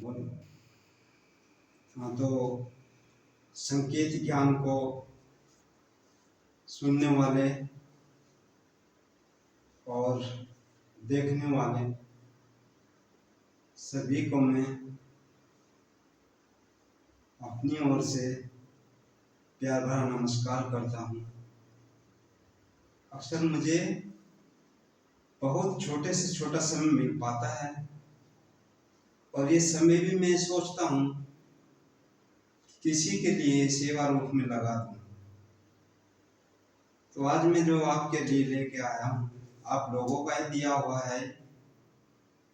बोलो। हाँ, तो संकेत ज्ञान को सुनने वाले और देखने वाले सभी को मैं अपनी ओर से प्यार भरा नमस्कार करता हूँ। अक्सर मुझे बहुत छोटे से छोटा समय मिल पाता है और ये समय भी मैं सोचता हूँ किसी के लिए सेवा रूप में लगा दूँ। तो आज मैं जो आपके लिए लेके आया हूँ, आप लोगों का ही दिया हुआ है,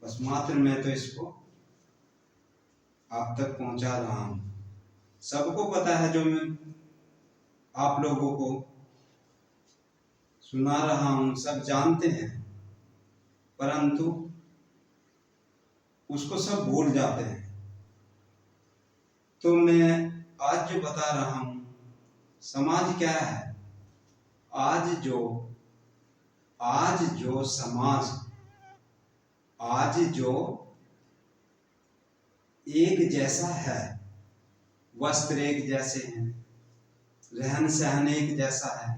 बस मात्र मैं तो इसको आप तक पहुंचा रहा हूँ। सबको पता है जो मैं आप लोगों को सुना रहा हूँ, सब जानते हैं, परंतु उसको सब भूल जाते हैं। तो मैं आज जो बता रहा हूँ, समाज क्या है, आज जो समाज, आज जो एक जैसा है, वस्त्र एक जैसे हैं, रहन सहन एक जैसा है,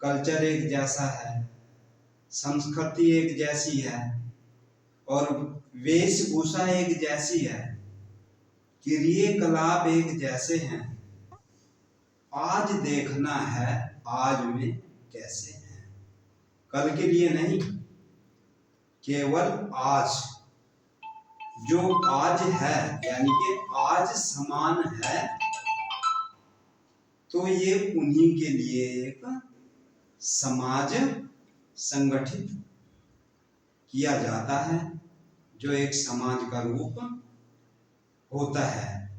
कल्चर एक जैसा है, संस्कृति एक जैसी है और वेशभूषा एक जैसी है, क्रियाकलाप एक जैसे हैं। आज देखना है आज में कैसे हैं, कल के लिए नहीं, केवल आज। जो आज है यानी कि आज समान है, तो ये उन्हीं के लिए एक समाज संगठित किया जाता है, जो एक समाज का रूप होता है।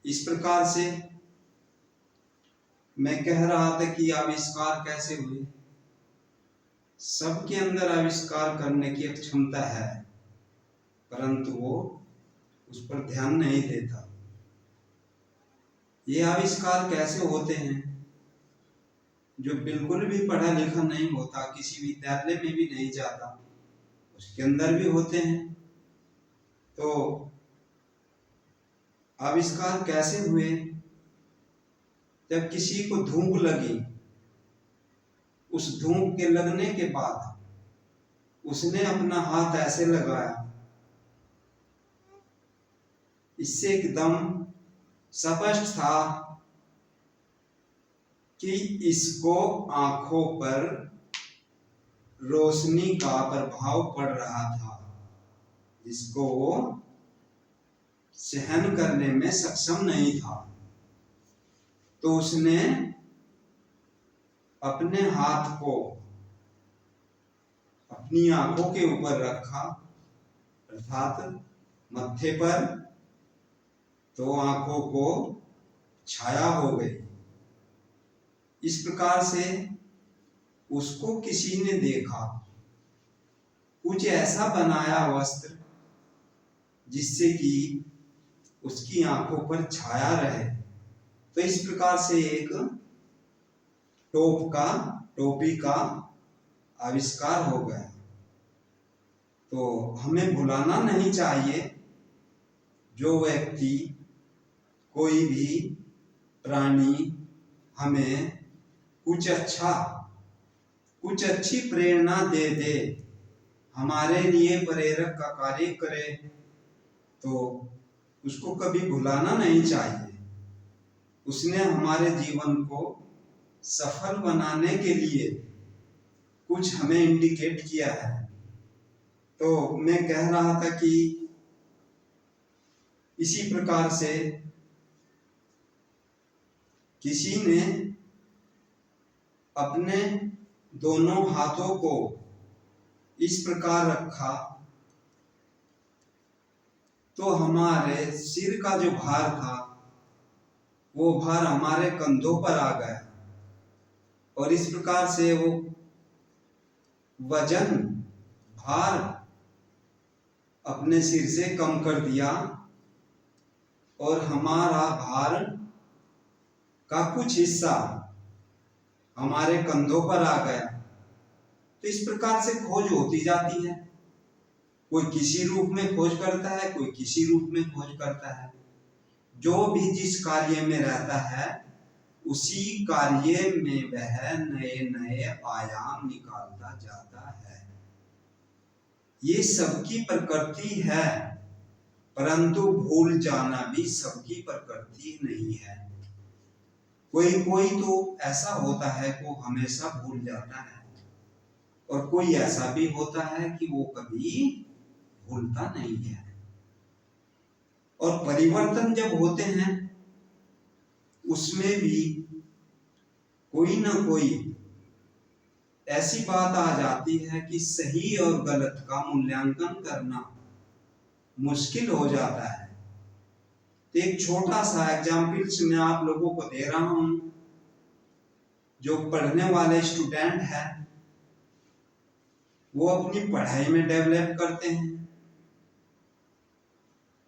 इस प्रकार से मैं कह रहा था कि आविष्कार कैसे हुए। सबके अंदर आविष्कार करने की एक क्षमता है, परंतु वो उस पर ध्यान नहीं देता। ये आविष्कार कैसे होते हैं? जो बिल्कुल भी पढ़ा लिखा नहीं होता, किसी विद्यालय में भी नहीं जाता, उसके अंदर भी होते हैं। तो आविष्कार कैसे हुए? जब किसी को धूप लगी, उस धूप के लगने के बाद उसने अपना हाथ ऐसे लगाया, इससे एकदम स्पष्ट था कि इसको आंखों पर रोशनी का प्रभाव पड़ रहा था, जिसको वो सहन करने में सक्षम नहीं था। तो उसने अपने हाथ को अपनी आंखों के ऊपर रखा, अर्थात मत्थे पर, तो आंखों को छाया हो गई। इस प्रकार से उसको किसी ने देखा, कुछ ऐसा बनाया वस्त्र जिससे कि उसकी आंखों पर छाया रहे। तो इस प्रकार से एक टोपी का आविष्कार हो गया। तो हमें भुलाना नहीं चाहिए, जो व्यक्ति, कोई भी प्राणी हमें कुछ अच्छी प्रेरणा दे दे, हमारे लिए प्रेरक का कार्य करे, तो उसको कभी भुलाना नहीं चाहिए। उसने हमारे जीवन को सफल बनाने के लिए कुछ हमें इंडिकेट किया है। तो मैं कह रहा था कि इसी प्रकार से किसी ने अपने दोनों हाथों को इस प्रकार रखा, तो हमारे सिर का जो भार था, वो भार हमारे कंधों पर आ गया और इस प्रकार से वो वजन, भार अपने सिर से कम कर दिया और हमारा भार का कुछ हिस्सा हमारे कंधों पर आ गया। तो इस प्रकार से खोज होती जाती है। कोई किसी रूप में खोज करता है, कोई किसी रूप में खोज करता है। जो भी जिस कार्य में रहता है उसी कार्य में वह नए नए आयाम निकालता जाता है। ये सबकी प्रकृति है, परंतु भूल जाना भी सबकी प्रकृति नहीं है। कोई कोई तो ऐसा होता है वो हमेशा भूल जाता है, और कोई ऐसा भी होता है कि वो कभी भूलता नहीं है। और परिवर्तन जब होते हैं उसमें भी कोई ना कोई ऐसी बात आ जाती है कि सही और गलत का मूल्यांकन करना मुश्किल हो जाता है। तो एक छोटा सा एग्जाम्पल्स मैं आप लोगों को दे रहा हूं। जो पढ़ने वाले स्टूडेंट हैं वो अपनी पढ़ाई में डेवलप करते हैं।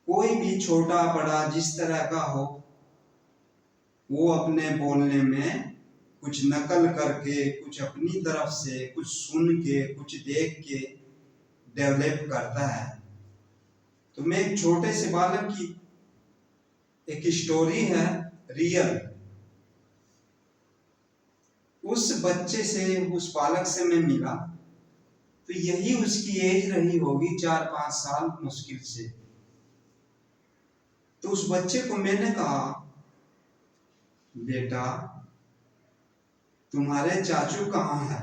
कोई भी छोटा बड़ा जिस तरह का हो, वो अपने बोलने में कुछ नकल करके, कुछ अपनी तरफ से, कुछ सुन के, कुछ देख के डेवलप करता है। तो मैं एक छोटे से बालक की एक स्टोरी है रियल, उस बच्चे से, उस बालक से मैं मिला तो यही उसकी एज रही होगी 4-5 साल मुश्किल से। तो उस बच्चे को मैंने कहा, बेटा तुम्हारे चाचू कहाँ है?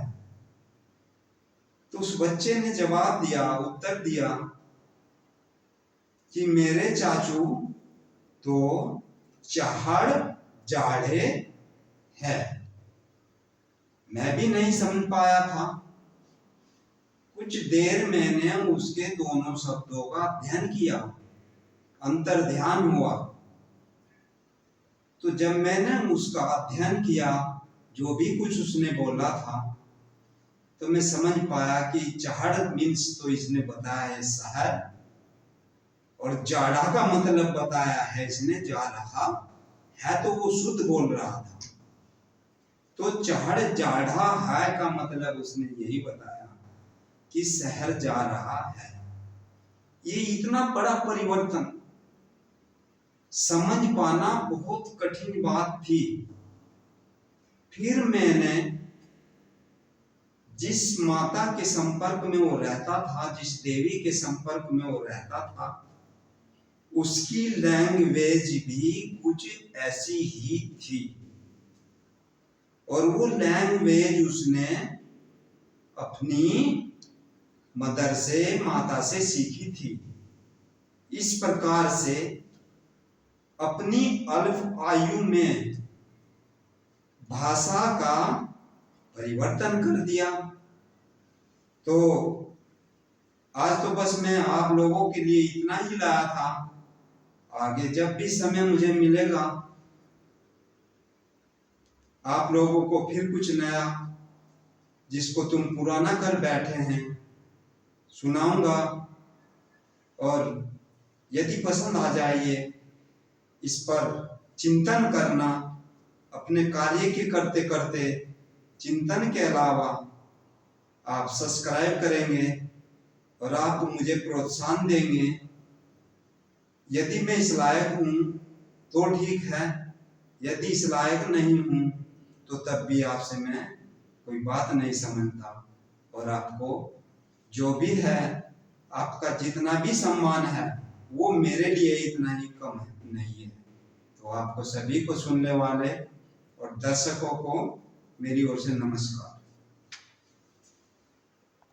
तो उस बच्चे ने जवाब दिया, उत्तर दिया कि मेरे चाचू तो चढ़ जाड़े है। मैं भी नहीं समझ पाया था। कुछ देर मैंने उसके दोनों शब्दों का अध्ययन किया, अंतर ध्यान हुआ। तो जब मैंने उसका अध्ययन किया, जो भी कुछ उसने बोला था, तो मैं समझ पाया कि चढ़ मीन्स तो इसने बताया है शहर, और जाड़ा का मतलब बताया है इसने जा रहा है, तो वो शुद्ध बोल रहा था। तो चढ़ जाड़ा है का मतलब उसने यही बताया कि शहर जा रहा है। ये इतना बड़ा परिवर्तन समझ पाना बहुत कठिन बात थी। फिर मैंने जिस माता के संपर्क में वो रहता था, जिस देवी के संपर्क में वो रहता था, उसकी लैंग्वेज भी कुछ ऐसी ही थी, और वो लैंग्वेज उसने अपनी मदर से, माता से सीखी थी। इस प्रकार से अपनी अल्प आयु में भाषा का परिवर्तन कर दिया। तो आज तो बस मैं आप लोगों के लिए इतना ही लाया था। आगे जब भी समय मुझे मिलेगा, आप लोगों को फिर कुछ नया, जिसको तुम पुराना कर बैठे हैं, सुनाऊंगा। और यदि पसंद आ जाए, इस पर चिंतन करना, अपने कार्य के करते करते चिंतन के अलावा आप सब्सक्राइब करेंगे और आप मुझे प्रोत्साहन देंगे। यदि मैं इस लायक हूँ तो ठीक है, यदि इस लायक नहीं हूँ तो तब भी आपसे मैं कोई बात नहीं समझता। और आपको जो भी है, आपका जितना भी सम्मान है, वो मेरे लिए इतना ही कम नहीं है। तो आपको सभी को, सुनने वाले और दर्शकों को मेरी ओर से नमस्कार।